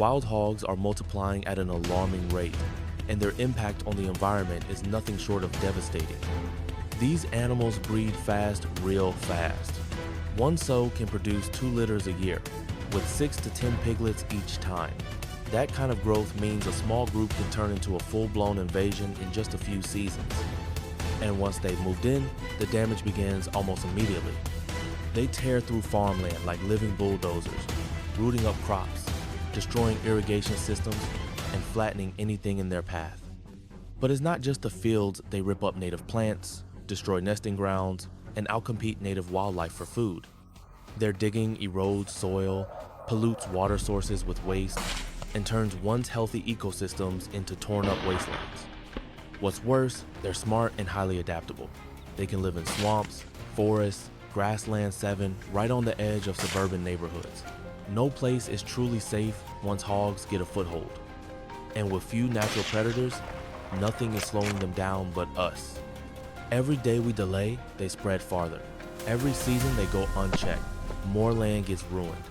Wild hogs are multiplying at an alarming rate, and their impact on the environment is nothing short of devastating. These animals breed fast, real fast. One sow can produce 2 litters a year, with 6 to 10 piglets each time. That kind of growth means a small group can turn into a full-blown invasion in just a few seasons. And once they've moved in, the damage begins almost immediately. They tear through farmland like living bulldozers, rooting up crops, destroying irrigation systems, and flattening anything in their path. But it's not just the fields. They rip up native plants, destroy nesting grounds, and outcompete native wildlife for food. Their digging erodes soil, pollutes water sources with waste, and turns once healthy ecosystems into torn up wastelands. What's worse, they're smart and highly adaptable. They can live in swamps, forests, grassland 7, right on the edge of suburban neighborhoods. No place is truly safe once hogs get a foothold. And with few natural predators, nothing is slowing them down but us. Every day we delay, they spread farther. Every season they go unchecked. More land gets ruined.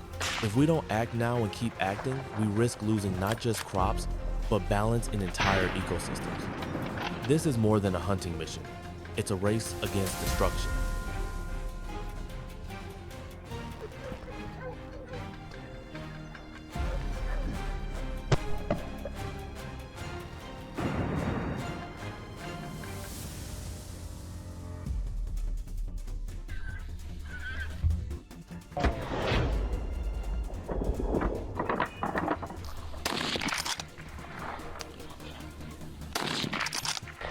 If we don't act now and keep acting, we risk losing not just crops, but balance in entire ecosystems. This is more than a hunting mission. It's a race against destruction.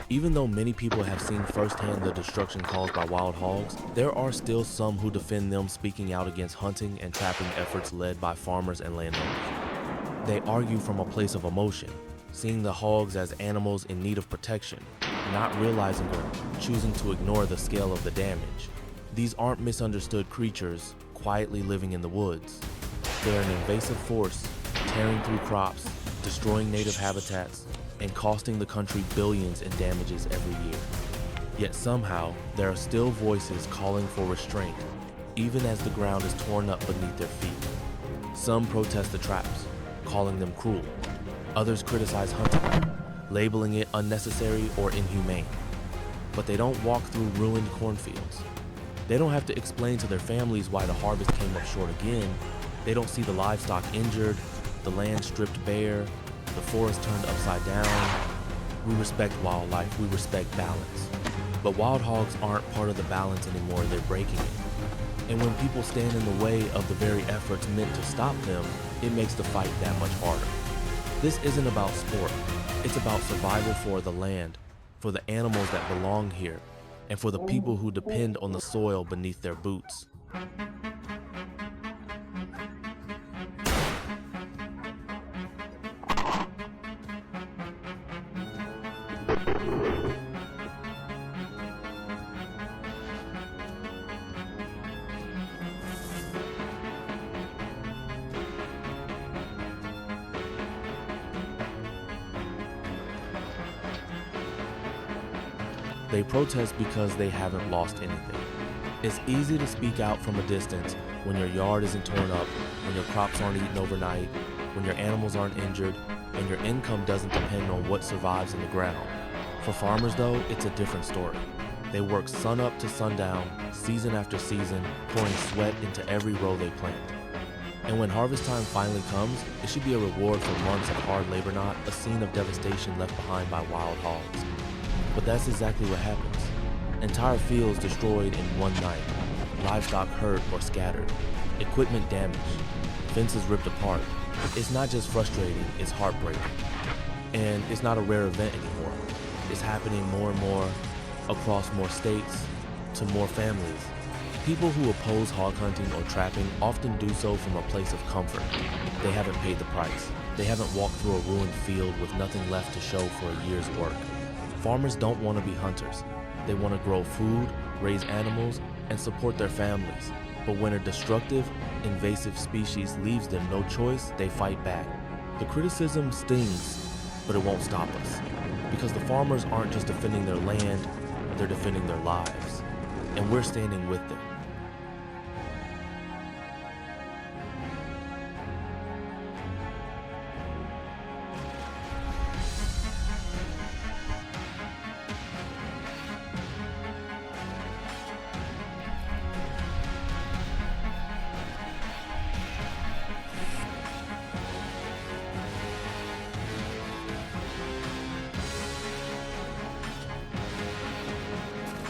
Even though many people have seen firsthand the destruction caused by wild hogs, there are still some who defend them, speaking out against hunting and trapping efforts led by farmers and landowners. They argue from a place of emotion, seeing the hogs as animals in need of protection, not realizing or choosing to ignore the scale of the damage. These aren't misunderstood creatures quietly living in the woods. They're an invasive force, tearing through crops, destroying native habitats, and costing the country billions in damages every year. Yet somehow, there are still voices calling for restraint, even as the ground is torn up beneath their feet. Some protest the traps, calling them cruel. Others criticize hunting, labeling it unnecessary or inhumane. But they don't walk through ruined cornfields. They don't have to explain to their families why the harvest came up short again. They don't see the livestock injured, the land stripped bare, the forest turned upside down. We respect wildlife, we respect balance. But wild hogs aren't part of the balance anymore, they're breaking it. And when people stand in the way of the very efforts meant to stop them, it makes the fight that much harder. This isn't about sport, it's about survival for the land, for the animals that belong here, and for the people who depend on the soil beneath their boots. They protest because they haven't lost anything. It's easy to speak out from a distance when your yard isn't torn up, when your crops aren't eaten overnight, when your animals aren't injured, and your income doesn't depend on what survives in the ground. For farmers though, it's a different story. They work sun up to sundown, season after season, pouring sweat into every row they plant. And when harvest time finally comes, it should be a reward for months of hard labor, not a scene of devastation left behind by wild hogs. But that's exactly what happens. Entire fields destroyed in one night, livestock hurt or scattered, equipment damaged, fences ripped apart. It's not just frustrating, it's heartbreaking. And it's not a rare event anymore. It's happening more and more across more states, to more families. People who oppose hog hunting or trapping often do so from a place of comfort. They haven't paid the price. They haven't walked through a ruined field with nothing left to show for a year's work. Farmers don't want to be hunters. They want to grow food, raise animals, and support their families. But when a destructive, invasive species leaves them no choice, they fight back. The criticism stings, but it won't stop us. Because the farmers aren't just defending their land, they're defending their lives. And we're standing with them.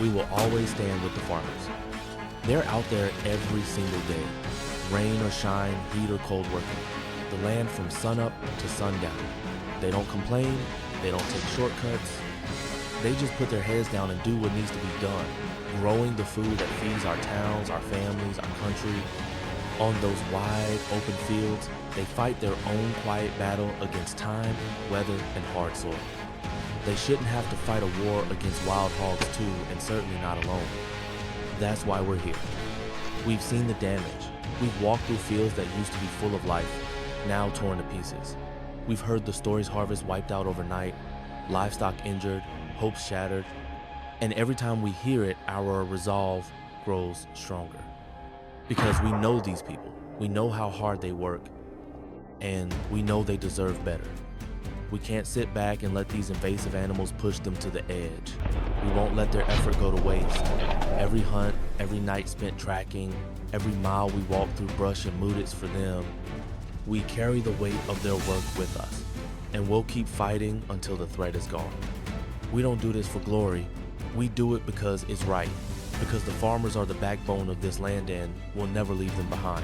we will always stand with the farmers. They're out there every single day, rain or shine, heat or cold working, the land from sunup to sundown. They don't complain, they don't take shortcuts. They just put their heads down and do what needs to be done, growing the food that feeds our towns, our families, our country. On those wide, open fields, they fight their own quiet battle against time, weather, and hard soil. They shouldn't have to fight a war against wild hogs too, and certainly not alone. That's why we're here. We've seen the damage. We've walked through fields that used to be full of life, now torn to pieces. We've heard the stories harvest wiped out overnight, livestock injured, hopes shattered, and every time we hear it, our resolve grows stronger. Because we know these people, we know how hard they work, and we know they deserve better. We can't sit back and let these invasive animals push them to the edge. We won't let their effort go to waste. Every hunt, every night spent tracking, every mile we walk through brush and mood, it's for them. We carry the weight of their work with us, and we'll keep fighting until the threat is gone. We don't do this for glory. We do it because it's right, because the farmers are the backbone of this land and we'll never leave them behind.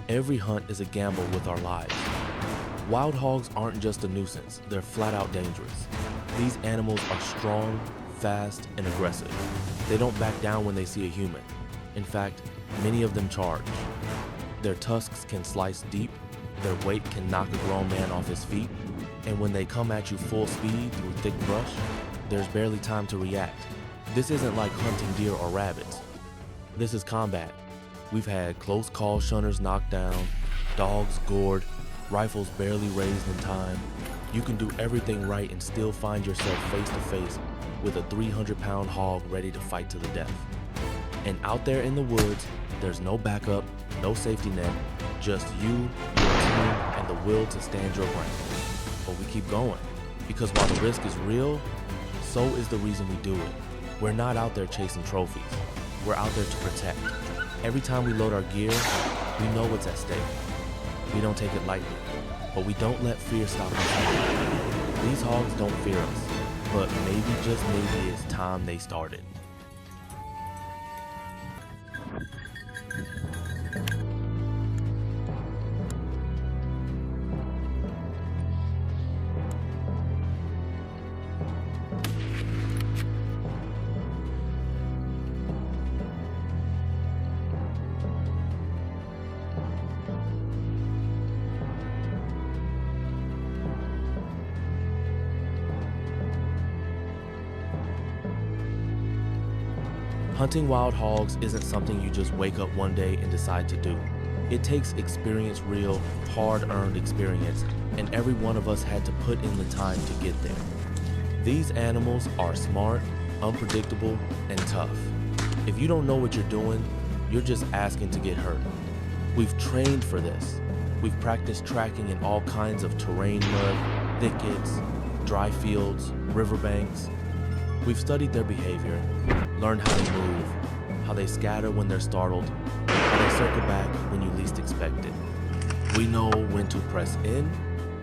Every hunt is a gamble with our lives. Wild hogs aren't just a nuisance, they're flat out dangerous. These animals are strong, fast, and aggressive. They don't back down when they see a human. In fact, many of them charge. Their tusks can slice deep, their weight can knock a grown man off his feet, and when they come at you full speed through thick brush, there's barely time to react. This isn't like hunting deer or rabbits. This is combat. We've had close call shunners knocked down, dogs gored, rifles barely raised in time. You can do everything right and still find yourself face to face with a 300-pound hog ready to fight to the death. And out there in the woods, there's no backup, no safety net, just you, your team, and the will to stand your ground. But we keep going, because while the risk is real, so is the reason we do it. We're not out there chasing trophies. We're out there to protect. Every time we load our gear, we know what's at stake. We don't take it lightly, but we don't let fear stop us. These hogs don't fear us, but maybe, just maybe, it's time they started. Hunting wild hogs isn't something you just wake up one day and decide to do. It takes experience, real, hard-earned experience, and every one of us had to put in the time to get there. These animals are smart, unpredictable, and tough. If you don't know what you're doing, you're just asking to get hurt. We've trained for this. We've practiced tracking in all kinds of terrain, mud, thickets, dry fields, riverbanks. We've studied their behavior, learned how they move, how they scatter when they're startled, how they circle back when you least expect it. We know when to press in,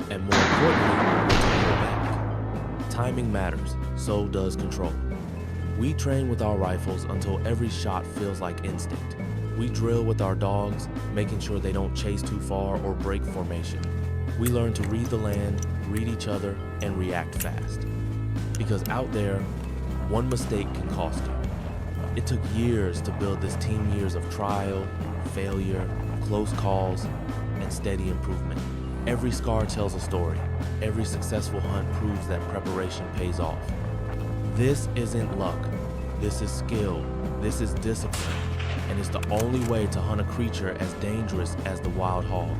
and more importantly, when to pull back. Timing matters, so does control. We train with our rifles until every shot feels like instinct. We drill with our dogs, making sure they don't chase too far or break formation. We learn to read the land, read each other, and react fast. Because out there, one mistake can cost you. It took years to build this team, years of trial, failure, close calls, and steady improvement. Every scar tells a story. Every successful hunt proves that preparation pays off. This isn't luck. This is skill. This is discipline. And it's the only way to hunt a creature as dangerous as the wild hog.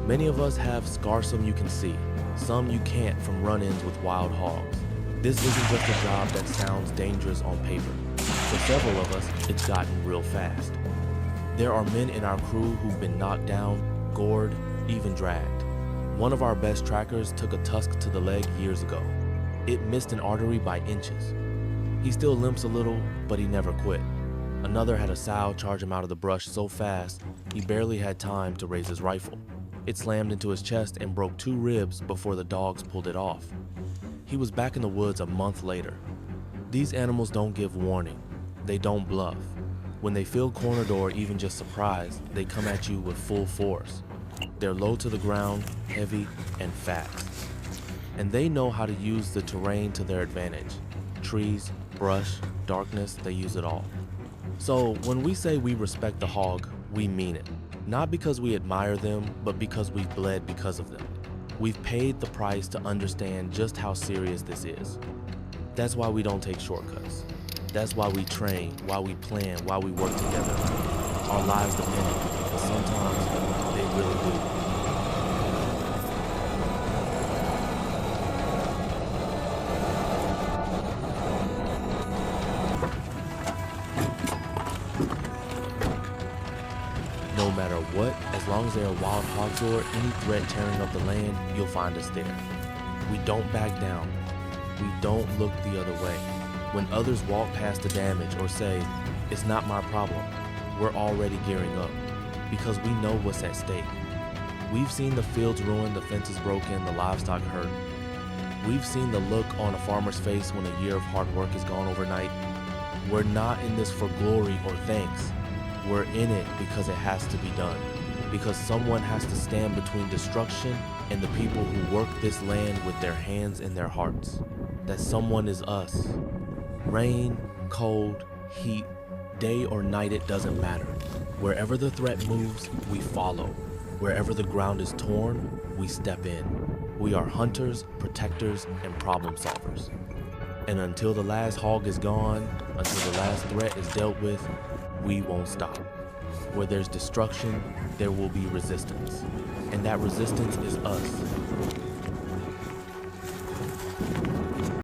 Many of us have scarsome you can see, some you can't from run-ins with wild hogs. This isn't just a job that sounds dangerous on paper. For several of us, it's gotten real fast. There are men in our crew who've been knocked down, gored, even dragged. One of our best trackers took a tusk to the leg years ago. It missed an artery by inches. He still limps a little, but he never quit. Another had a sow charge him out of the brush so fast, he barely had time to raise his rifle. It slammed into his chest and broke 2 ribs before the dogs pulled it off. He was back in the woods a month later. These animals don't give warning. They don't bluff. When they feel cornered or even just surprised, they come at you with full force. They're low to the ground, heavy, and fast. And they know how to use the terrain to their advantage. Trees, brush, darkness, they use it all. So when we say we respect the hog, we mean it. Not because we admire them, but because we've bled because of them. We've paid the price to understand just how serious this is. That's why we don't take shortcuts. That's why we train, why we plan, why we work together. Our lives depend on it, but sometimes they really do. No matter what, as long as there are wild hogs or any threat tearing up the land, you'll find us there. We don't back down. We don't look the other way. When others walk past the damage or say, "It's not my problem," we're already gearing up because we know what's at stake. We've seen the fields ruined, the fences broken, the livestock hurt. We've seen the look on a farmer's face when a year of hard work is gone overnight. We're not in this for glory or thanks. We're in it because it has to be done, because someone has to stand between destruction and the people who work this land with their hands and their hearts. That someone is us. Rain, cold, heat, day or night, it doesn't matter. Wherever the threat moves, we follow. Wherever the ground is torn, we step in. We are hunters, protectors, and problem solvers. And until the last hog is gone, until the last threat is dealt with, we won't stop. Where there's destruction, there will be resistance. And that resistance is us.